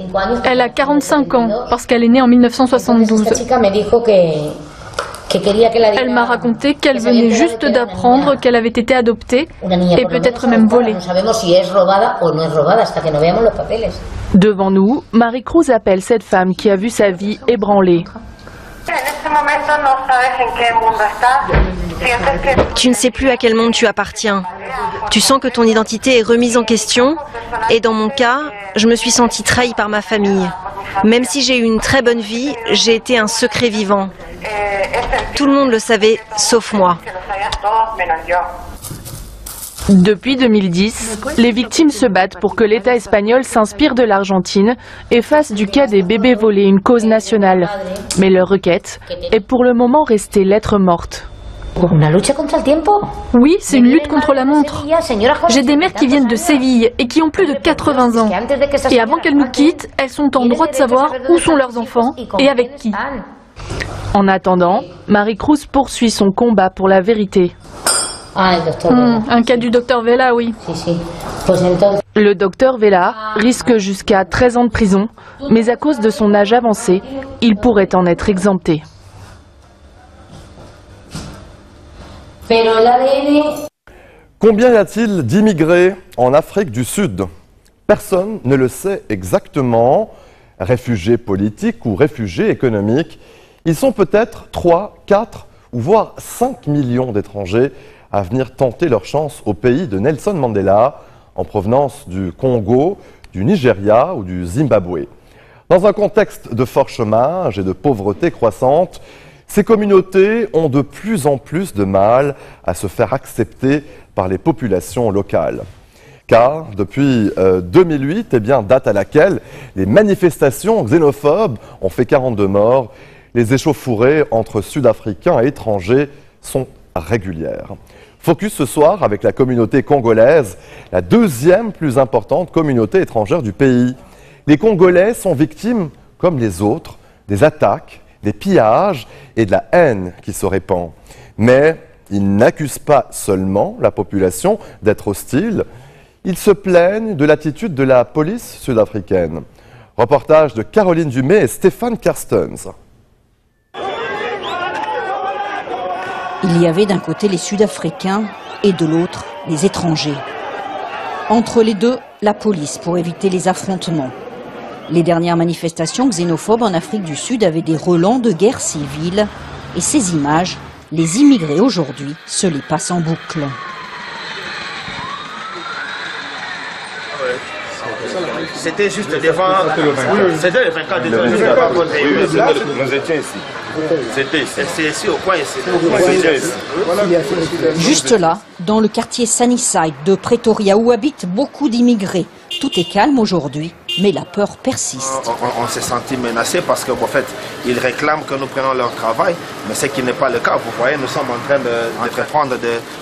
Elle a 45 ans parce qu'elle est née en 1972. Elle m'a raconté qu'elle venait juste d'apprendre qu'elle avait été adoptée et peut-être même volée. Devant nous, Marie Cruz appelle cette femme qui a vu sa vie ébranlée. Tu ne sais plus à quel monde tu appartiens. Tu sens que ton identité est remise en question. Et dans mon cas, je me suis sentie trahie par ma famille. Même si j'ai eu une très bonne vie, j'ai été un secret vivant. Tout le monde le savait, sauf moi. Depuis 2010, les victimes se battent pour que l'État espagnol s'inspire de l'Argentine et fasse du cas des bébés volés une cause nationale. Mais leur requête est pour le moment restée lettre morte. Oui, c'est une lutte contre la montre. J'ai des mères qui viennent de Séville et qui ont plus de 80 ans. Et avant qu'elles nous quittent, elles sont en droit de savoir où sont leurs enfants et avec qui. En attendant, Marie Cruz poursuit son combat pour la vérité. Un cas du docteur Vela, oui. Le docteur Vela risque jusqu'à 13 ans de prison, mais à cause de son âge avancé, il pourrait en être exempté. Combien y a-t-il d'immigrés en Afrique du Sud? Personne ne le sait exactement. Réfugiés politiques ou réfugiés économiques, ils sont peut-être 3, 4 ou voire 5 millions d'étrangers à venir tenter leur chance au pays de Nelson Mandela, en provenance du Congo, du Nigeria ou du Zimbabwe. Dans un contexte de fort chômage et de pauvreté croissante, ces communautés ont de plus en plus de mal à se faire accepter par les populations locales. Car depuis 2008, date à laquelle les manifestations xénophobes ont fait 42 morts, les échauffourées entre Sud-Africains et étrangers sont régulières. Focus ce soir avec la communauté congolaise, la deuxième plus importante communauté étrangère du pays. Les Congolais sont victimes, comme les autres, des attaques, des pillages et de la haine qui se répand. Mais ils n'accusent pas seulement la population d'être hostile, ils se plaignent de l'attitude de la police sud-africaine. Reportage de Caroline Dumais et Stéphane Kerstens. Il y avait d'un côté les Sud-Africains et de l'autre les étrangers. Entre les deux, la police pour éviter les affrontements. Les dernières manifestations xénophobes en Afrique du Sud avaient des relents de guerre civile. Et ces images, les immigrés aujourd'hui se les passent en boucle. C'était juste devant. C'était le 24 décembre. Nous étions ici. C'est ici au coin. Juste là, dans le quartier Sunnyside de Pretoria où habitent beaucoup d'immigrés. Tout est calme aujourd'hui, mais la peur persiste. On s'est senti menacé parce qu'en fait, ils réclament que nous prenons leur travail, mais ce qui n'est pas le cas. Vous voyez, nous sommes en train de prendre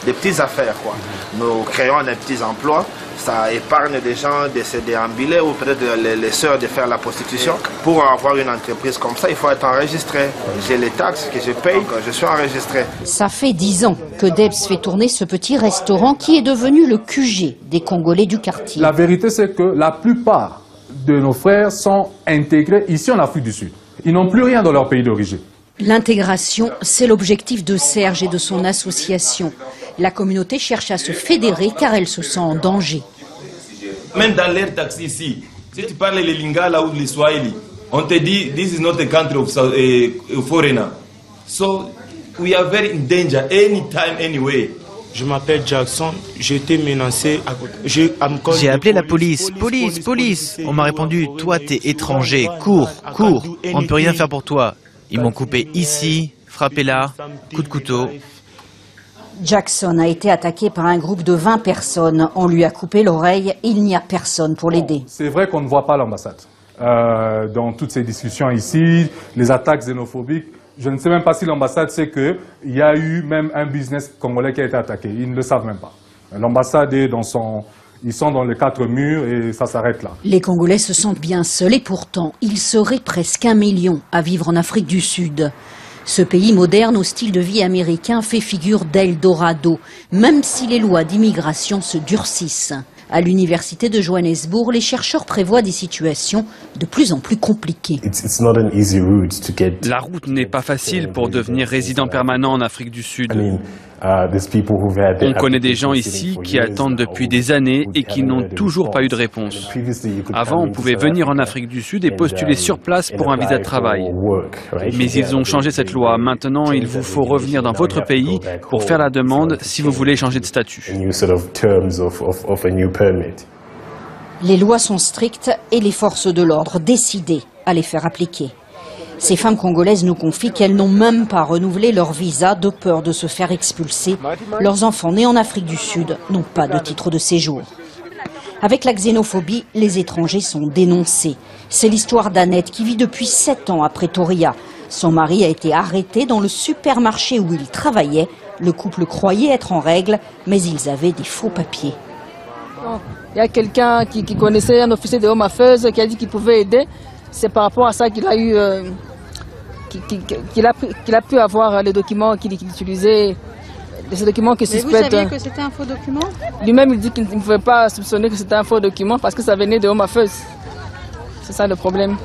des petites affaires, quoi. Nous créons des petits emplois. Ça épargne des gens de se déambuler ou peut-être les sœurs de faire la prostitution. Pour avoir une entreprise comme ça, il faut être enregistré. J'ai les taxes que je paye, je suis enregistré. Ça fait 10 ans que Debs fait tourner ce petit restaurant qui est devenu le QG des Congolais du quartier. La vérité, c'est que la plupart de nos frères sont intégrés ici en Afrique du Sud. Ils n'ont plus rien dans leur pays d'origine. L'intégration, c'est l'objectif de Serge et de son association. La communauté cherche à se fédérer car elle se sent en danger. Même dans l'air taxi ici, si tu parles le Lingala ou le Swahili, on te dit this is not a country of foreigner. So we are very in danger anytime, anyway. Je m'appelle Jackson, j'ai été menacé. J'ai appelé la police. Police, police. On m'a répondu, toi t'es étranger, cours, cours. On ne peut rien faire pour toi. Ils m'ont coupé ici, frappé là, coup de couteau. Jackson a été attaqué par un groupe de 20 personnes. On lui a coupé l'oreille. Il n'y a personne pour l'aider. C'est vrai qu'on ne voit pas l'ambassade. Dans toutes ces discussions ici, les attaques xénophobiques, je ne sais même pas si l'ambassade sait qu'il y a eu même un business congolais qui a été attaqué. Ils ne le savent même pas. L'ambassade est dans son... Ils sont dans les 4 murs et ça s'arrête là. Les Congolais se sentent bien seuls et pourtant, ils seraient presque 1 million à vivre en Afrique du Sud. Ce pays moderne au style de vie américain fait figure d'Eldorado, même si les lois d'immigration se durcissent. À l'université de Johannesburg, les chercheurs prévoient des situations de plus en plus compliquées. La route n'est pas facile pour devenir résident permanent en Afrique du Sud. On connaît des gens ici qui attendent depuis des années et qui n'ont toujours pas eu de réponse. Avant, on pouvait venir en Afrique du Sud et postuler sur place pour un visa de travail. Mais ils ont changé cette loi. Maintenant, il vous faut revenir dans votre pays pour faire la demande si vous voulez changer de statut. Les lois sont strictes et les forces de l'ordre décidées à les faire appliquer. Ces femmes congolaises nous confient qu'elles n'ont même pas renouvelé leur visa de peur de se faire expulser. Leurs enfants nés en Afrique du Sud n'ont pas de titre de séjour. Avec la xénophobie, les étrangers sont dénoncés. C'est l'histoire d'Annette qui vit depuis 7 ans à Pretoria. Son mari a été arrêté dans le supermarché où il travaillait. Le couple croyait être en règle, mais ils avaient des faux papiers. Il y a quelqu'un qui connaissait un officier de Home Affairs qui a dit qu'il pouvait aider. C'est par rapport à ça qu'il a eu, qu'il a pu avoir les documents qu'il utilisait, ces documents qui suspectent. Vous saviez que c'était un faux document? Lui-même, il dit qu'il ne pouvait pas soupçonner que c'était un faux document parce que ça venait de Home Affairs. C'est ça le problème.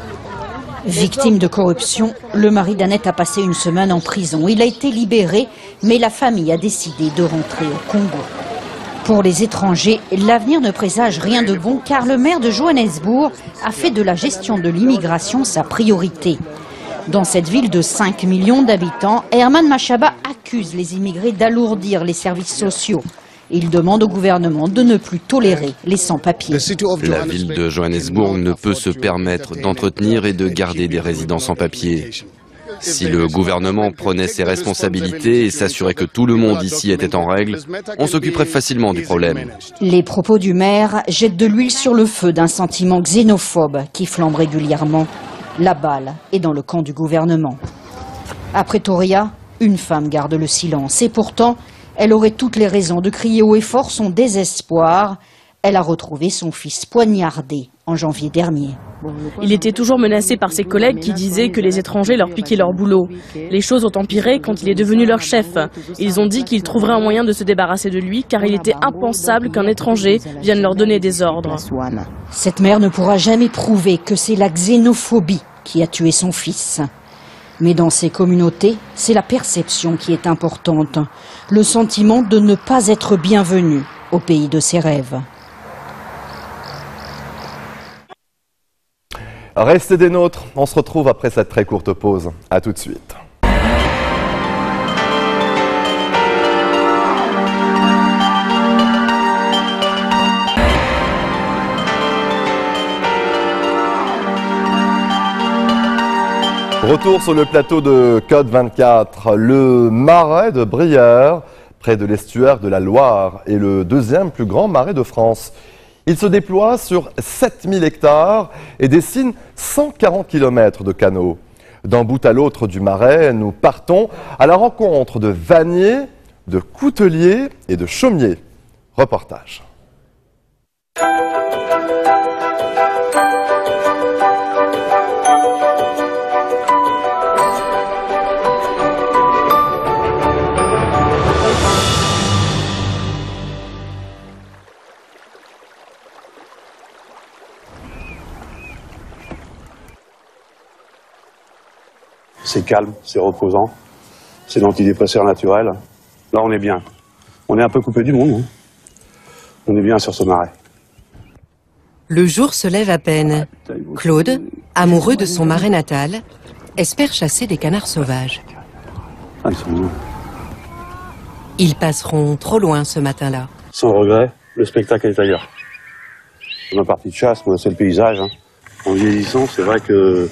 Victime de corruption, le mari d'Annette a passé une semaine en prison. Il a été libéré, mais la famille a décidé de rentrer au Congo. Pour les étrangers, l'avenir ne présage rien de bon car le maire de Johannesburg a fait de la gestion de l'immigration sa priorité. Dans cette ville de 5 millions d'habitants, Herman Mashaba accuse les immigrés d'alourdir les services sociaux. Il demande au gouvernement de ne plus tolérer les sans-papiers. La ville de Johannesburg ne peut se permettre d'entretenir et de garder des résidents sans-papiers. Si le gouvernement prenait ses responsabilités et s'assurait que tout le monde ici était en règle, on s'occuperait facilement du problème. Les propos du maire jettent de l'huile sur le feu d'un sentiment xénophobe qui flambe régulièrement. La balle est dans le camp du gouvernement. À Pretoria, une femme garde le silence et pourtant, elle aurait toutes les raisons de crier haut et fort son désespoir. Elle a retrouvé son fils poignardé en janvier dernier. Il était toujours menacé par ses collègues qui disaient que les étrangers leur piquaient leur boulot. Les choses ont empiré quand il est devenu leur chef. Ils ont dit qu'ils trouveraient un moyen de se débarrasser de lui car il était impensable qu'un étranger vienne leur donner des ordres. Cette mère ne pourra jamais prouver que c'est la xénophobie qui a tué son fils. Mais dans ces communautés, c'est la perception qui est importante. Le sentiment de ne pas être bienvenu au pays de ses rêves. Restez des nôtres, on se retrouve après cette très courte pause. A tout de suite. Retour sur le plateau de Code 24. Le marais de Brière, près de l'estuaire de la Loire, est le deuxième plus grand marais de France. Il se déploie sur 7000 hectares et dessine 140 km de canaux. D'un bout à l'autre du marais, nous partons à la rencontre de vanniers, de couteliers et de chaumiers. Reportage. C'est calme, c'est reposant, c'est l'antidépresseur naturel. Là, on est bien. On est un peu coupé du monde. Hein. On est bien sur ce marais. Le jour se lève à peine. Claude, amoureux de son marais natal, espère chasser des canards sauvages. Ah, ils sont loin. Ils passeront trop loin ce matin-là. Sans regret, le spectacle est ailleurs. Dans ma partie de chasse, moi, c'est le paysage. Hein. En vieillissant, c'est vrai que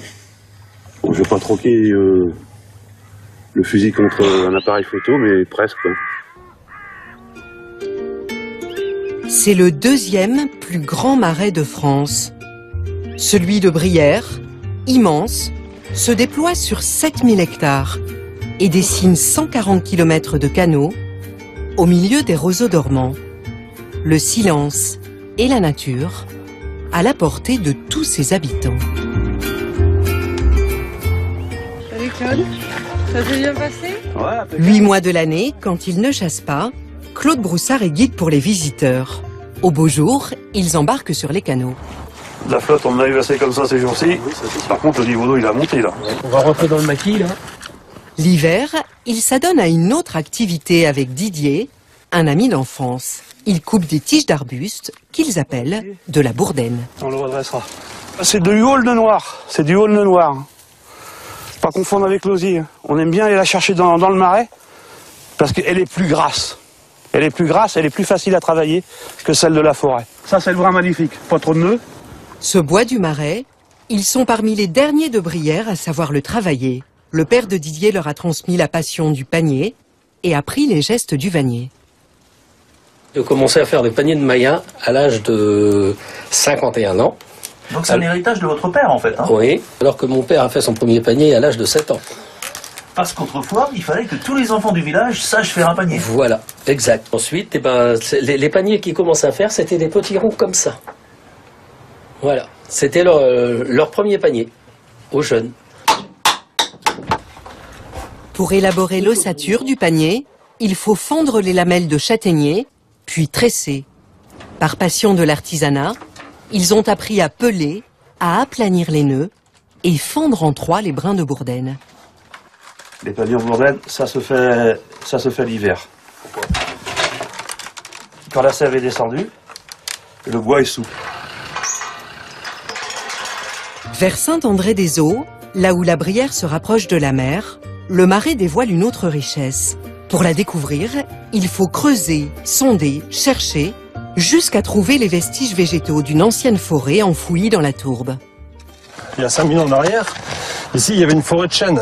bon, je ne vais pas troquer le fusil contre un appareil photo, mais presque. C'est le deuxième plus grand marais de France. Celui de Brière, immense, se déploie sur 7000 hectares et dessine 140 km de canaux au milieu des roseaux dormants. Le silence et la nature à la portée de tous ses habitants. Salut Claude, ça s'est bien passé? 8 mois de l'année, quand il ne chasse pas, Claude Broussard est guide pour les visiteurs. Au beau jour, ils embarquent sur les canaux. La flotte, on a eu assez comme ça ces jours-ci. Par contre, le niveau d'eau, il a monté là. On va rentrer dans le maquis là. L'hiver, il s'adonne à une autre activité avec Didier, un ami d'enfance. Ils coupent des tiges d'arbustes qu'ils appellent de la bourdaine. On le redressera. C'est du aulne noir. C'est du aulne noir. Pas confondre avec l'osier. On aime bien aller la chercher dans le marais parce qu'elle est plus grasse. Elle est plus grasse, elle est plus facile à travailler que celle de la forêt. Ça, c'est le bras magnifique. Pas trop de nœuds. Ce bois du marais, ils sont parmi les derniers de Brière à savoir le travailler. Le père de Didier leur a transmis la passion du panier et appris les gestes du vannier. J'ai commencé à faire des paniers de Maya à l'âge de 51 ans. Donc c'est un héritage de votre père en fait, hein? Oui, alors que mon père a fait son premier panier à l'âge de 7 ans. Parce qu'autrefois, il fallait que tous les enfants du village sachent faire un panier. Voilà, exact. Ensuite, les paniers qu'ils commençaient à faire, c'était des petits ronds comme ça. Voilà, c'était leur premier panier, aux jeunes. Pour élaborer l'ossature du panier, il faut fondre les lamelles de châtaignier, puis tresser. Par passion de l'artisanat, ils ont appris à peler, à aplanir les nœuds et fendre en trois les brins de bourdaine. Les paniers en bourdaine, ça se fait l'hiver. Quand la sève est descendue, le bois est souple. Vers Saint-André-des-Eaux, là où la Brière se rapproche de la mer, le marais dévoile une autre richesse. Pour la découvrir, il faut creuser, sonder, chercher, jusqu'à trouver les vestiges végétaux d'une ancienne forêt enfouie dans la tourbe. Il y a 5000 ans en arrière, ici il y avait une forêt de chênes.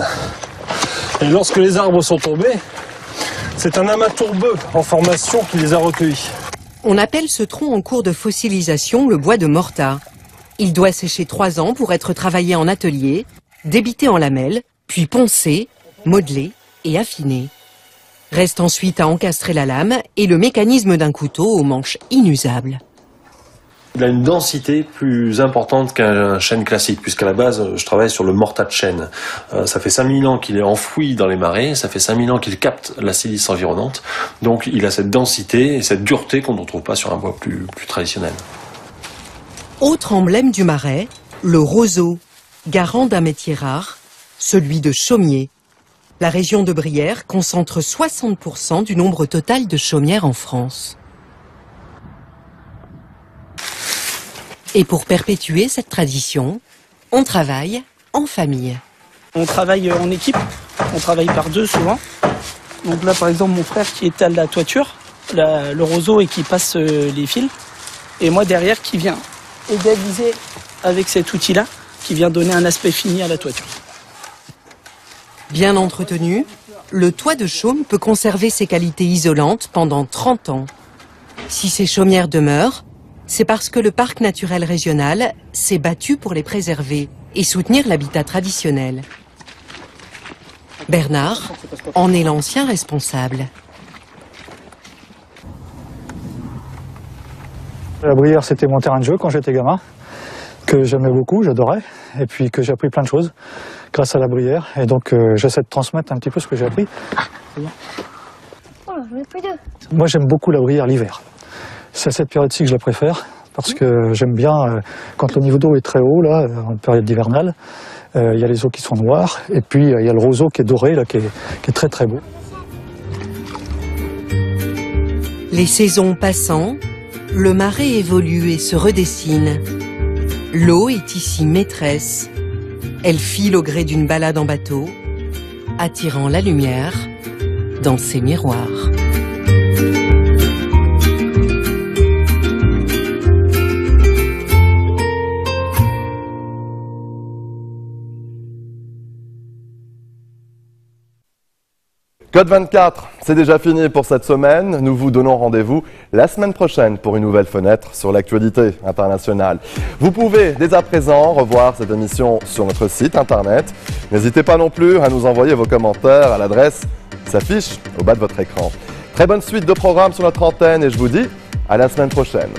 Et lorsque les arbres sont tombés, c'est un amas tourbeux en formation qui les a recueillis. On appelle ce tronc en cours de fossilisation le bois de Morta. Il doit sécher 3 ans pour être travaillé en atelier, débité en lamelles, puis poncé, modelé et affiné. Reste ensuite à encastrer la lame et le mécanisme d'un couteau aux manches inusables. Il a une densité plus importante qu'un chêne classique, puisqu'à la base, je travaille sur le morta de chêne. Ça fait 5000 ans qu'il est enfoui dans les marais, ça fait 5000 ans qu'il capte la silice environnante, donc il a cette densité et cette dureté qu'on ne retrouve pas sur un bois plus traditionnel. Autre emblème du marais, le roseau, garant d'un métier rare, celui de chaumier. La région de Brière concentre 60% du nombre total de chaumières en France. Et pour perpétuer cette tradition, on travaille en famille. On travaille en équipe, on travaille par deux souvent. Donc là par exemple mon frère qui étale la toiture, le roseau et qui passe les fils. Et moi derrière qui vient égaliser avec cet outil-là, qui vient donner un aspect fini à la toiture. Bien entretenu, le toit de chaume peut conserver ses qualités isolantes pendant 30 ans. Si ces chaumières demeurent, c'est parce que le parc naturel régional s'est battu pour les préserver et soutenir l'habitat traditionnel. Bernard en est l'ancien responsable. La Brière, c'était mon terrain de jeu quand j'étais gamin, que j'aimais beaucoup, j'adorais, et puis que j'ai appris plein de choses grâce à la Brière. Et donc j'essaie de transmettre un petit peu ce que j'ai appris. Moi j'aime beaucoup la Brière l'hiver. C'est à cette période-ci que je la préfère, parce que j'aime bien, quand le niveau d'eau est très haut, là, en période hivernale, il y a les eaux qui sont noires, et puis il y a le roseau qui est doré, là, qui est très très beau. Les saisons passant, le marais évolue et se redessine. L'eau est ici maîtresse. Elle file au gré d'une balade en bateau, attirant la lumière dans ses miroirs. Code 24, c'est déjà fini pour cette semaine. Nous vous donnons rendez-vous la semaine prochaine pour une nouvelle fenêtre sur l'actualité internationale. Vous pouvez dès à présent revoir cette émission sur notre site internet. N'hésitez pas non plus à nous envoyer vos commentaires à l'adresse qui s'affiche au bas de votre écran. Très bonne suite de programmes sur notre antenne et je vous dis à la semaine prochaine.